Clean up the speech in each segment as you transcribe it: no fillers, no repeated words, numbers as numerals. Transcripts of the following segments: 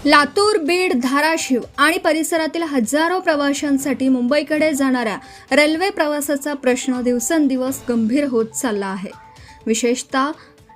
लातूर, बीड, धाराशिव आणि परिसरातील हजारो प्रवाशांसाठी मुंबईकडे जाणाऱ्या रेल्वे प्रवासाचा प्रश्न दिवसेंदिवस गंभीर होत चालला आहे। विशेषतः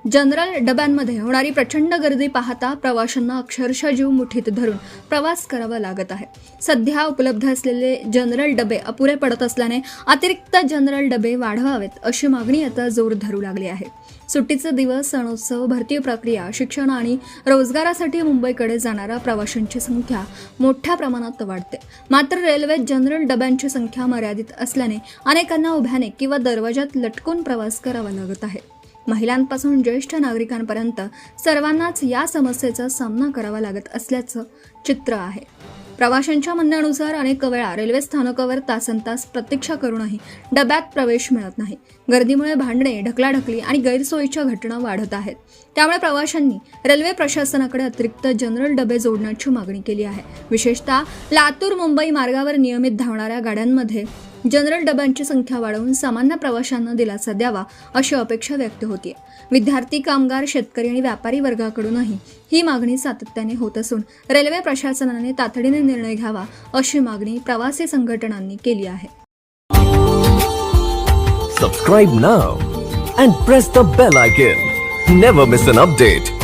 जनरल डब्यांमध्ये होणारी प्रचंड गर्दी पाहता प्रवाशांना अक्षरशः जीव मुठीत धरून प्रवास करावा लागत आहे। सध्या उपलब्ध असलेले जनरल डबे अपुरे पडत असल्याने अतिरिक्त जनरल डबे वाढवावेत अशी मागणी आता जोर धरू लागली आहे। सुट्टीचे दिवस, सणोत्सव, भरती प्रक्रिया, शिक्षण आणि रोजगारासाठी मुंबईकडे जाणाऱ्या प्रवाशांची संख्या मोठ्या प्रमाणात वाढते। मात्र रेल्वेत जनरल डब्यांची संख्या मर्यादित असल्याने अनेकांना उभ्याने किंवा दरवाजात लटकून प्रवास करावा लागत आहे। महिलांपासून ज्येष्ठ नागरिकांपर्यंत सर्वांनाच या समस्येचा सामना करावा लागत असल्याचं चित्र आहे। प्रवाशांच्या म्हणण्यानुसार अनेक वेळा रेल्वे स्थानकावर तासनतास प्रतीक्षा करूनही डब्यात प्रवेश मिळत नाही। गर्दीमुळे भांडणे, ढकलाढकली आणि गैरसोयीच्या घटना वाढत आहेत। त्यामुळे प्रवाशांनी रेल्वे प्रशासनाकडे अतिरिक्त जनरल डबे जोडण्याची मागणी केली आहे। विशेषतः लातूर मुंबई मार्गावर नियमित धावणाऱ्या गाड्यांमध्ये जनरल डब्यांची संख्या वाढवून सामान्य प्रवाशांना दिलासा द्यावा अशी अपेक्षा व्यक्त होते। विद्यार्थी, कामगार, शेतकरी आणि व्यापारी वर्गाकडूनही ही मागणी सातत्याने होत असून रेल्वे प्रशासनाने तातडीने निर्णय घ्यावा अशी मागणी प्रवासी संघटनांनी केली आहे। Subscribe now and press the bell icon. Never miss an update.